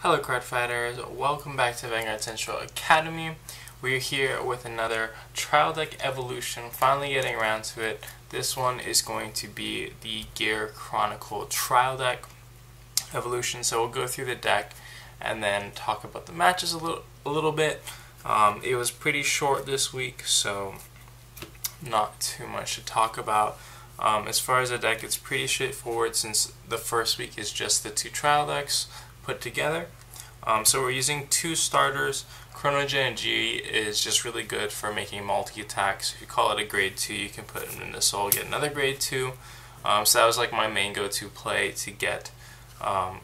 Hello Cardfighters, welcome back to Vanguard Central Academy. We're here with another trial deck evolution, finally getting around to it. This one is going to be the Gear Chronicle trial deck evolution, so we'll go through the deck and then talk about the matches a little bit. It was pretty short this week, so not too much to talk about. As far as the deck, it's pretty straightforward since the first week is just the two trial decks put together. So we're using two starters. Chronogen G is just really good for making multi-attacks. If you call it a grade 2, you can put it in the soul, get another grade 2. So that was like my main go-to play to get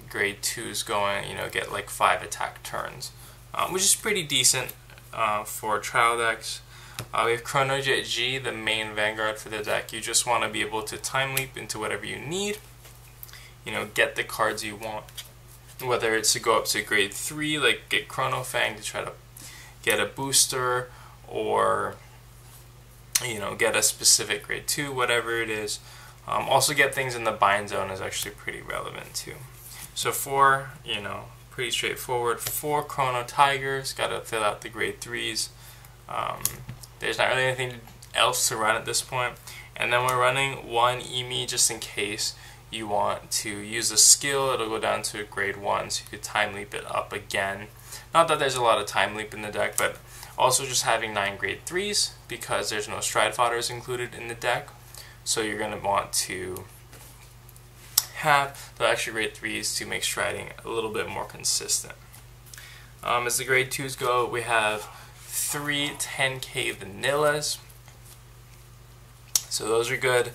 grade 2s going, get like 5 attack turns, which is pretty decent for trial decks. We have Chronojet G, the main vanguard for the deck. You just want to be able to time leap into whatever you need, get the cards you want. Whether it's to go up to grade 3, like get Chrono Fang to try to get a booster, or get a specific grade 2, whatever it is. Also get things in the bind zone is actually pretty relevant too. So for, pretty straightforward, 4 Chrono Tigers, gotta fill out the grade 3s. There's not really anything else to run at this point. And then we're running 1 Emi just in case you want to use a skill. It'll go down to a grade 1, so you could time leap it up again. Not that there's a lot of time leap in the deck, but also just having 9 grade 3s because there's no stride fodders included in the deck. So you're going to want to have the extra grade 3s to make striding a little bit more consistent. As the grade 2s go, we have 3 10k vanillas. So those are good.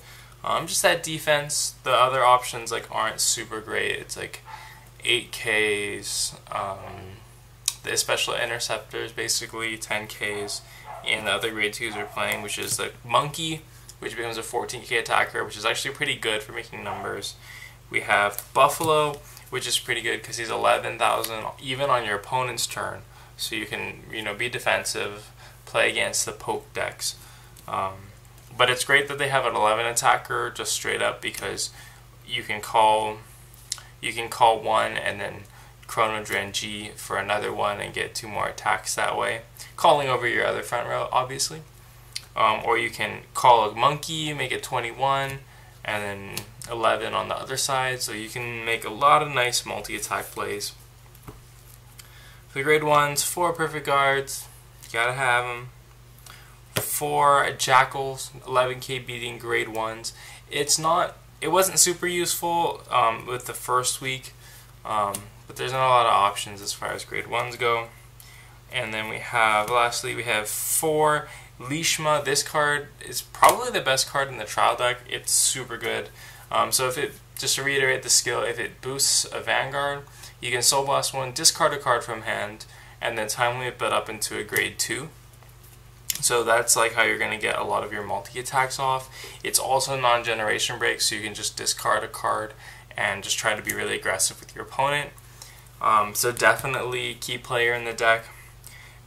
Just that defense. The other options aren't super great. It's like 8Ks, the special interceptors basically 10Ks, and the other grade 2s are playing, which is the Monkey, which becomes a 14k attacker, which is actually pretty good for making numbers. We have Buffalo, which is pretty good because he's 11,000 even on your opponent's turn, so you can be defensive, play against the poke decks. But it's great that they have an 11 attacker just straight up, because you can call one and then Chronodren G for another one and get 2 more attacks that way, calling over your other front row obviously. Or you can call a Monkey, make it 21, and then 11 on the other side, so you can make a lot of nice multi-attack plays. For the grade 1s, 4 perfect guards, you gotta have them. 4 Jackals, 11k beating grade 1s. It wasn't super useful with the first week, but there's not a lot of options as far as grade 1s go. And then lastly we have 4 Lishma. This card is probably the best card in the trial deck. It's super good. So just to reiterate the skill, if it boosts a Vanguard, you can Soul Blast 1, discard a card from hand, and then time leap it up into a grade 2. So that's how you're going to get a lot of your multi-attacks off. It's also non-generation break, so you can just discard a card and just try to be really aggressive with your opponent. So definitely key player in the deck.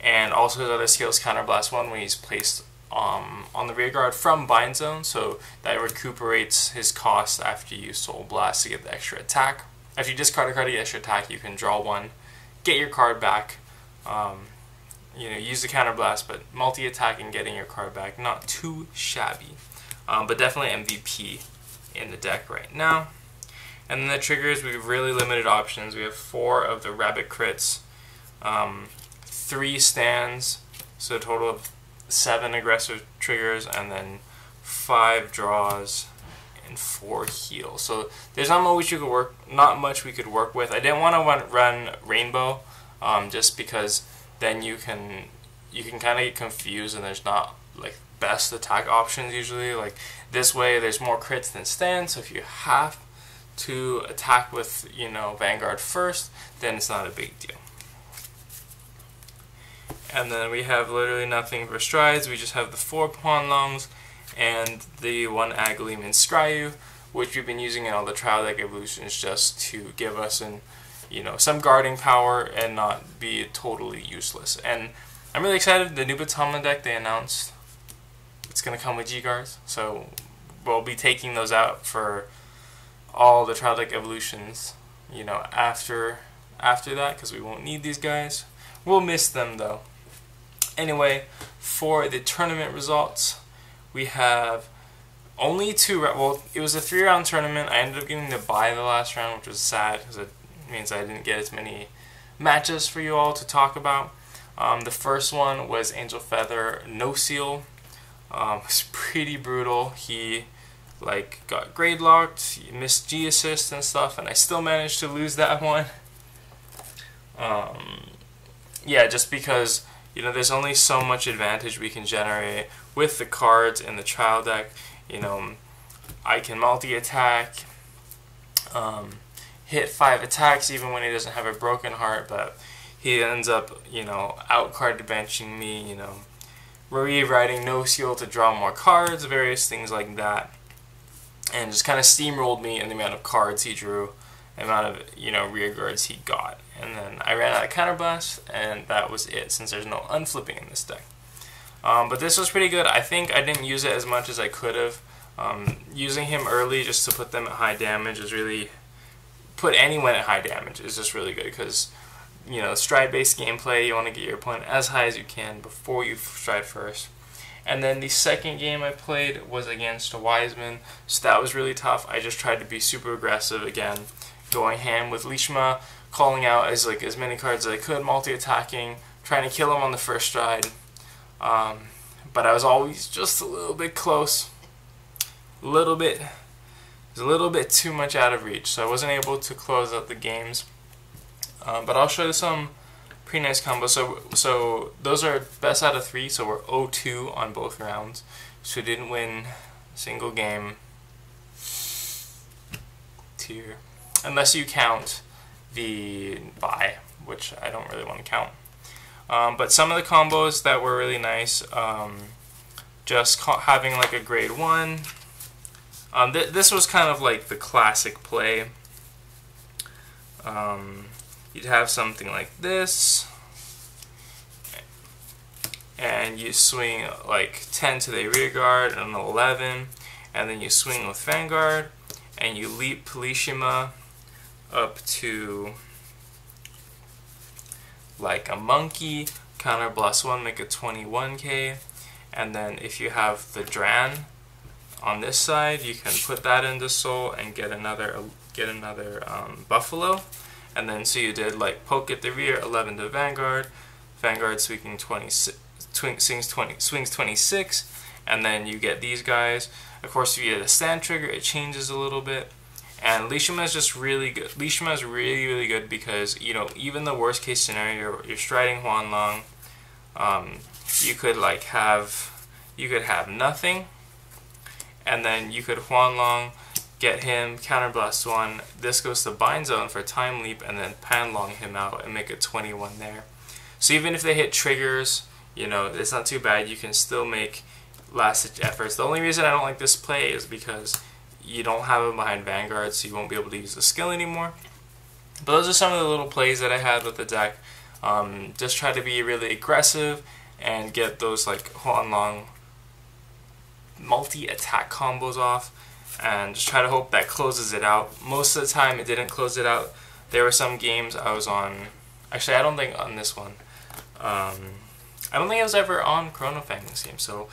And also his other skill is Counterblast 1 when he's placed on the rear guard from bind zone, so that recuperates his cost after you Soul Blast to get the extra attack. After you discard a card to get extra attack, you can draw 1, get your card back. Use the counterblast, but multi-attack and getting your card back, not too shabby. But definitely MVP in the deck right now. And then the triggers, we have really limited options. We have 4 of the rabbit crits, 3 stands, so a total of 7 aggressive triggers, and then 5 draws and 4 heals. So there's not much we could work with. I didn't want to run Rainbow, just because then you can kind of get confused and there's not best attack options usually. This way there's more crits than stands, so if you have to attack with Vanguard first, then it's not a big deal. And then we have literally nothing for strides. We just have the 4 Ponlongs and the 1 Aghalim and Scryu, which we've been using in all the trial deck evolutions just to give us some guarding power and not be totally useless. And I'm really excited. The new Batama deck they announced, it's going to come with G-Guards, so we'll be taking those out for all the trial deck evolutions, after after that because we won't need these guys. We'll miss them though. Anyway, for the tournament results, we have only 2 well, it was a 3-round tournament. I ended up getting to buy the last round, which was sad because it means I didn't get as many matches for you all to talk about. The first one was Angel Feather No Seal. It was pretty brutal. He got grade locked, he missed G assist and stuff, and I still managed to lose that one. Yeah, just because there's only so much advantage we can generate with the cards in the trial deck. I can multi-attack, hit 5 attacks even when he doesn't have a broken heart, but he ends up, out-card benching me, rewriting No Seal to draw more cards, various things like that, and just kind of steamrolled me in the amount of cards he drew, the amount of, rear guards he got. And then I ran out of counterblast, and that was it, since there's no unflipping in this deck. But this was pretty good. I think I didn't use it as much as I could have. Using him early just to put them at high damage is really... Put anyone at high damage is just really good, because stride-based gameplay, you want to get your opponent as high as you can before you stride first. And then the second game I played was against Wiseman, so that was really tough. I just tried to be super aggressive again, going ham with Lishma, calling out as many cards as I could, multi-attacking, trying to kill him on the first stride. But I was always just a little bit close, it was a little bit too much out of reach, so I wasn't able to close out the games. But I'll show you some pretty nice combos. So those are best out of 3, so we're 0-2 on both rounds. So we didn't win a single game tier, unless you count the bye, which I don't really want to count. But some of the combos that were really nice, just having a grade 1. This was kind of like the classic play. You'd have something like this, and you swing 10 to the rear guard and an 11, and then you swing with Vanguard, and you leap Polishima up to a monkey, counter +1, make it 21k, and then if you have the Dran on this side, you can put that into Soul and get another Buffalo. And then so you did poke at the rear, 11 to Vanguard, Vanguard swings 26, and then you get these guys. Of course, if you get a stand trigger, it changes a little bit. And Lishima is just really good. Lishima is really, really good because, even the worst case scenario, you're striding Huanlong, you could have nothing, and then you could Huanlong, get him, counterblast 1, this goes to Bind Zone for Time Leap, and then Panlong him out and make it 21 there. So even if they hit triggers, it's not too bad, you can still make last-ditch efforts. The only reason I don't like this play is because you don't have him behind Vanguard, so you won't be able to use the skill anymore. But those are some of the little plays that I had with the deck. Just try to be really aggressive and get those Huanlong multi-attack combos off, and just try to hope that closes it out. Most of the time it didn't close it out. There were some games I was on, actually I don't think on this one, I don't think I was ever on Chrono Fang this game, so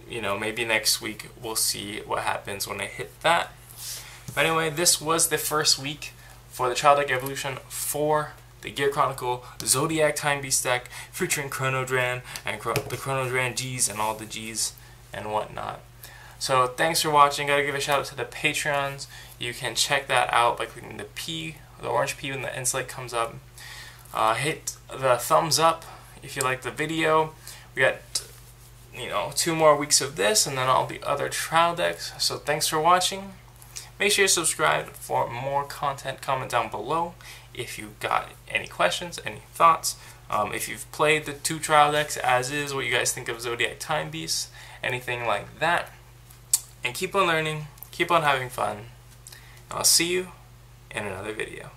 maybe next week we'll see what happens when I hit that. But anyway, this was the first week for the Trial Deck Evolution for the Gear Chronicle Zodiac Time Beast deck, featuring Chrono Dran and the Chrono Dran Gs and all the Gs and whatnot. So thanks for watching. Gotta give a shout out to the Patreons. You can check that out by clicking the P, the orange P when the end slate comes up. Hit the thumbs up if you like the video. We got 2 more weeks of this and then all the other trial decks. So thanks for watching. Make sure you subscribe for more content. Comment down below if you've got any questions, any thoughts. If you've played the 2 trial decks as is, what you guys think of Zodiac Time Beasts, anything like that. And keep on learning, keep on having fun, and I'll see you in another video.